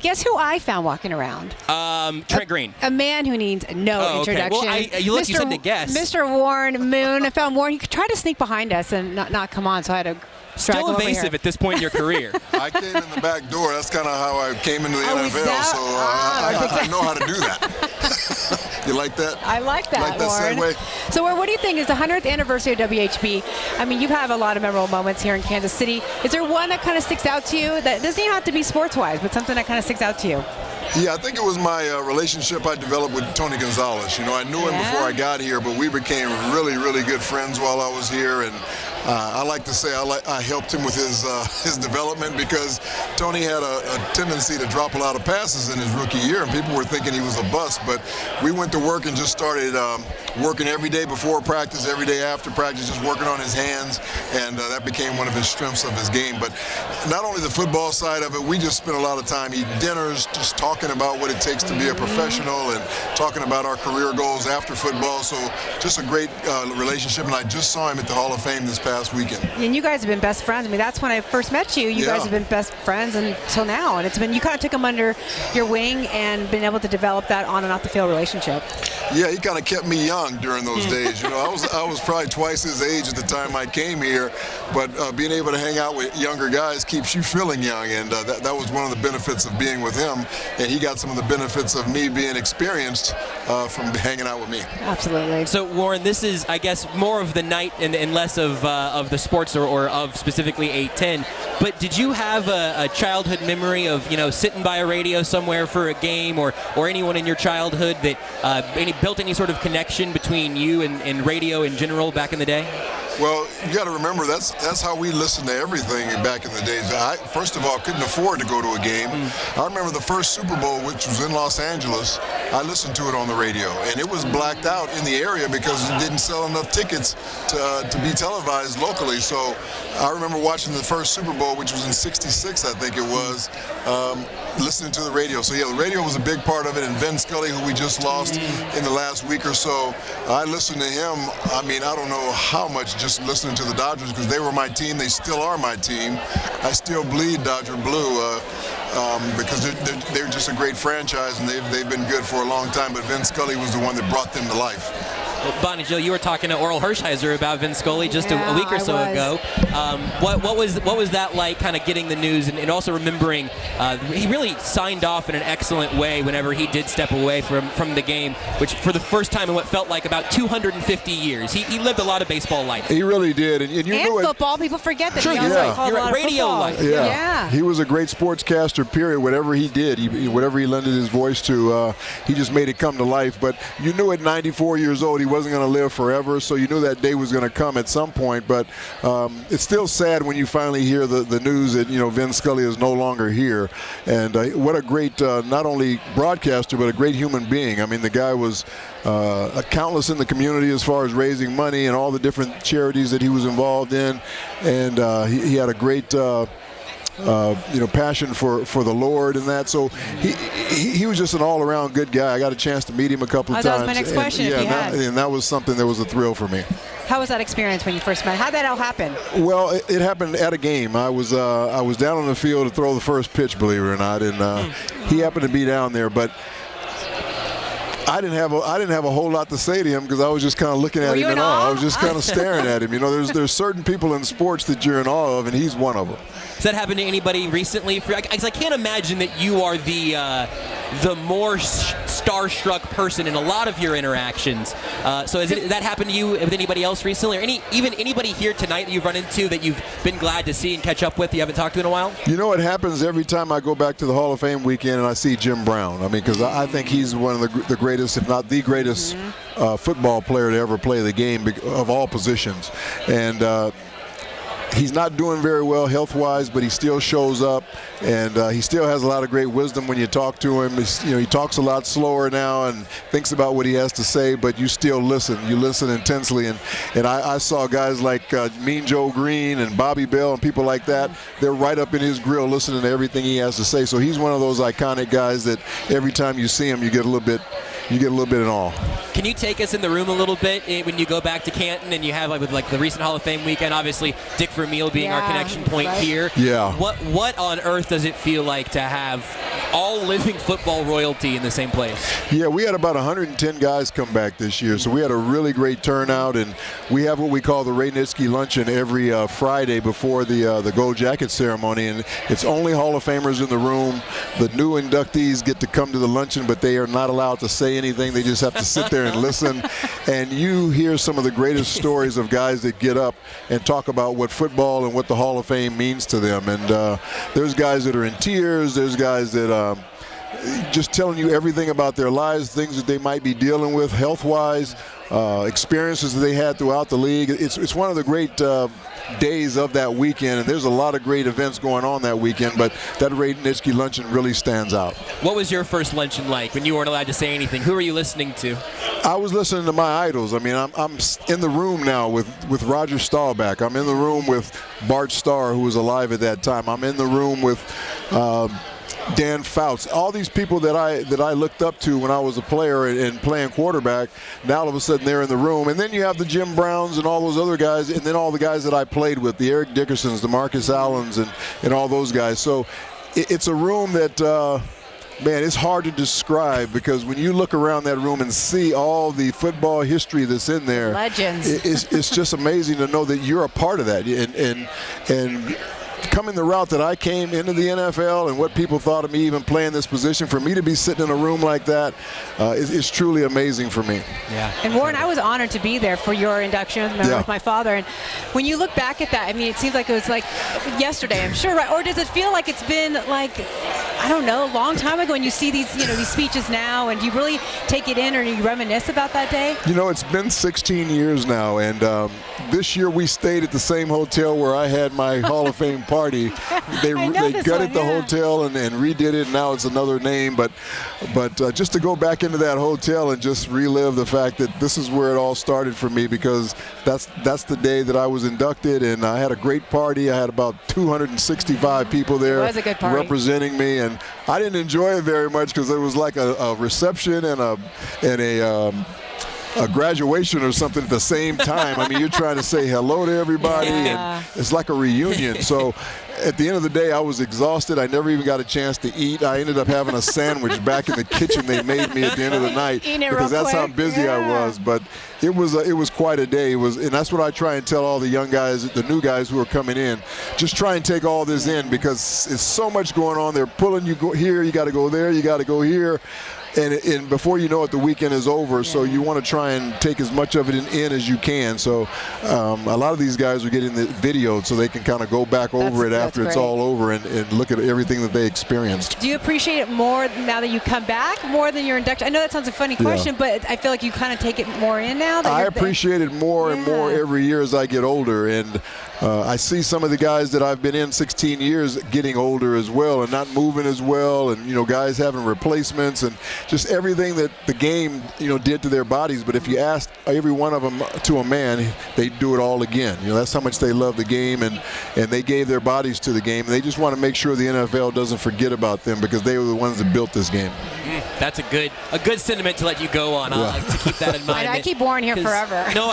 Guess who I found walking around? Trent Green. A man who needs no introduction. Well, you said to guess. Mr. Warren Moon. I found Warren. He tried to sneak behind us and not come on, so I had to Still evasive at this point in your career. I came in the back door. That's kind of how I came into the NFL, so I know how to do that. You like that? I like that, Warren. Segue? So, Warren, what do you think is the 100th anniversary of WHB? I mean, you have a lot of memorable moments here in Kansas City. Is there one that kind of sticks out to you? That doesn't even have to be sports-wise, but something that kind of sticks out to you? Yeah, I think it was my relationship I developed with Tony Gonzalez. You know, I knew him before I got here, but we became really, really good friends while I was here. And I like to say I helped him with his development, because Tony had a tendency to drop a lot of passes in his rookie year, and people were thinking he was a bust. But we went to work and just started working every day before practice, every day after practice, just working on his hands, and that became one of his strengths of his game. But not only the football side of it, we just spent a lot of time eating dinners, just talking about what it takes to be a professional and talking about our career goals after football. So just a great relationship, and I just saw him at the Hall of Fame this past weekend. And you guys have been best friends. I mean, that's when I first met you. You guys have been best friends until now, and it's been, you kind of took him under your wing and been able to develop that on and off the field relationship. Yeah, he kind of kept me young during those days. You know, I was probably twice his age at the time I came here, but being able to hang out with younger guys keeps you feeling young, and that was one of the benefits of being with him, and he got some of the benefits of me being experienced from hanging out with me. Absolutely. So, Warren, this is, I guess, more of the night and less of the sports or of specifically 810. But did you have a childhood memory of, you know, sitting by a radio somewhere for a game, or anyone in your childhood that built any sort of connection between you and radio in general back in the day? Well, you got to remember, that's how we listened to everything back in the days. I, first of all, couldn't afford to go to a game. I remember the first Super Bowl, which was in Los Angeles. I listened to it on the radio, and it was blacked out in the area because it didn't sell enough tickets to be televised locally. So I remember watching the first Super Bowl, which was in '66, I think it was, listening to the radio. So yeah, the radio was a big part of it, and Vin Scully, who we just lost in the last week or so, I listened to him. I mean, I don't know how much, just listening to the Dodgers, because they were my team. They still are my team. I still bleed Dodger blue because they're just a great franchise, and they've been good for a long time. But Vin Scully was the one that brought them to life. Well, Bonnie Jill, you were talking to Oral Hershiser about Vin Scully just a week or so ago. What was that like, kind of getting the news, and also remembering he really signed off in an excellent way whenever he did step away from the game, which for the first time in what felt like about 250 years. He lived a lot of baseball life. He really did. And football, people forget that. Sure, he also called you're a lot right. Radio of life. Yeah. He was a great sportscaster, period. Whatever he did, whatever he lended his voice to, he just made it come to life. But you knew at 94 years old, he wasn't going to live forever, so you knew that day was going to come at some point. But it's still sad when you finally hear the news that, you know, Vin Scully is no longer here. And what a great, not only broadcaster, but a great human being. I mean, the guy was countless in the community as far as raising money and all the different charities that he was involved in. And he had a great passion for the Lord and that. So he was just an all-around good guy. I got a chance to meet him a couple of times. That was my next question. And that was something that was a thrill for me. How was that experience when you first met? How'd that all happen? Well, it happened at a game. I was down on the field to throw the first pitch, believe it or not, and he happened to be down there, but I didn't have a whole lot to say to him because I was just kind of looking at him in awe. I was just kind of staring at him. You know, there's certain people in sports that you're in awe of, and he's one of them. Has that happened to anybody recently? Because I can't imagine that you are the more starstruck person in a lot of your interactions. So has that happened to you with anybody else recently, or even anybody here tonight that you've run into that you've been glad to see and catch up with, you haven't talked to in a while? You know, it happens every time I go back to the Hall of Fame weekend and I see Jim Brown. I mean, because I think he's one of the greatest, if not the greatest, football player to ever play the game of all positions. And he's not doing very well health-wise, but he still shows up, and he still has a lot of great wisdom when you talk to him. He talks a lot slower now and thinks about what he has to say, but you still listen. You listen intensely, and I saw guys like Mean Joe Green and Bobby Bell and people like that. They're right up in his grill listening to everything he has to say. So he's one of those iconic guys that every time you see him, you get a little bit in awe. Can you take us in the room a little bit when you go back to Canton and you have with the recent Hall of Fame weekend, obviously Dick Vermeil being our connection point here. Yeah. What on earth does it feel like to have all living football royalty in the same place. Yeah, we had about 110 guys come back this year, so we had a really great turnout, and we have what we call the Ray Nitschke Luncheon every Friday before the Gold Jacket ceremony, and it's only Hall of Famers in the room. The new inductees get to come to the luncheon, but they are not allowed to say anything. They just have to sit there and listen, and you hear some of the greatest stories of guys that get up and talk about what football and what the Hall of Fame means to them. And there's guys that are in tears. There's guys that just telling you everything about their lives, things that they might be dealing with health-wise, experiences that they had throughout the league. It's one of the great days of that weekend, and there's a lot of great events going on that weekend, but that Ray Nitschke Luncheon really stands out. What was your first luncheon like when you weren't allowed to say anything? Who were you listening to? I was listening to my idols. I mean, I'm in the room now with Roger Staubach. I'm in the room with Bart Starr, who was alive at that time. I'm in the room with Dan Fouts, all these people that I looked up to when I was a player and playing quarterback. Now all of a sudden they're in the room, and then you have the Jim Browns and all those other guys, and then all the guys that I played with, the Eric Dickersons, the Marcus Allens, and all those guys. So it's a room that man, it's hard to describe, because when you look around that room and see all the football history that's in there, legends, it's just amazing to know that you're a part of that, and coming the route that I came into the NFL and what people thought of me even playing this position, for me to be sitting in a room like that is truly amazing for me. Yeah. And Warren, I was honored to be there for your induction with my father. And when you look back at that, I mean, it seems like it was like yesterday, I'm sure, right? Or does it feel like it's been like, I don't know, a long time ago, and you see these, these speeches now, and you really take it in, or you reminisce about that day? It's been 16 years now, and this year we stayed at the same hotel where I had my Hall of Fame party. They gutted the hotel and redid it, and now it's another name. But just to go back into that hotel and just relive the fact that this is where it all started for me, because that's the day that I was inducted, and I had a great party. I had about 265 people there representing me, and I didn't enjoy it very much because it was like a reception and a graduation or something at the same time. I mean, you're trying to say hello to everybody, and it's like a reunion. So at the end of the day, I was exhausted. I never even got a chance to eat. I ended up having a sandwich back in the kitchen they made me at the end of the night, because that's how busy I was. But it was quite a day. And that's what I try and tell all the young guys, the new guys who are coming in. Just try and take all this in, because it's so much going on. They're pulling you here, you got to go there, you got to go here. And before you know it, the weekend is over. So you want to try and take as much of it in as you can. So a lot of these guys are getting the video so they can kind of go back over it after it's all over and look at everything that they experienced. Do you appreciate it more now that you come back, more than your induction? I know that sounds a funny question, but I feel like you kind of take it more in now. I appreciate it more and more every year as I get older. And I see some of the guys that I've been in 16 years getting older as well and not moving as well, and guys having replacements and just everything that the game did to their bodies. But if you asked every one of them to a man, they'd do it all again. That's how much they love the game, and they gave their bodies to the game. And they just want to make sure the NFL doesn't forget about them, because they were the ones that built this game. That's a good sentiment to let you go on. I'll like to keep that in mind. I keep Warren here forever. No,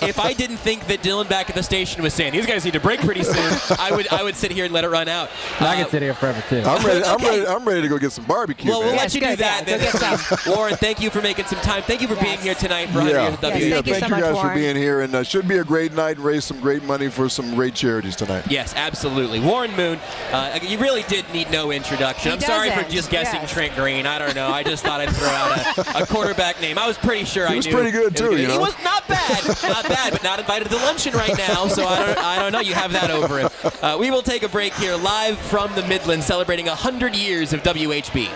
if I didn't think that Dylan back at the station was saying these guys need to break pretty soon, I would sit here and let it run out. I can sit here forever too. I'm ready to go get some barbecue. Well, we'll let you do that. Warren, thank you for making some time. Thank you for being here tonight for 100 years of WHB. Thank you guys for being here, and should be a great night and raise some great money for some great charities tonight. Yes, absolutely. Warren Moon, you really did need no introduction. I'm sorry for just guessing Trent Green. I don't know. I just thought I'd throw out a quarterback name. I was pretty sure I knew. He was pretty good too. He was not bad, but not invited to the luncheon right now. So I don't know. You have that over him. We will take a break here, live from the Midland, celebrating 100 years of WHB.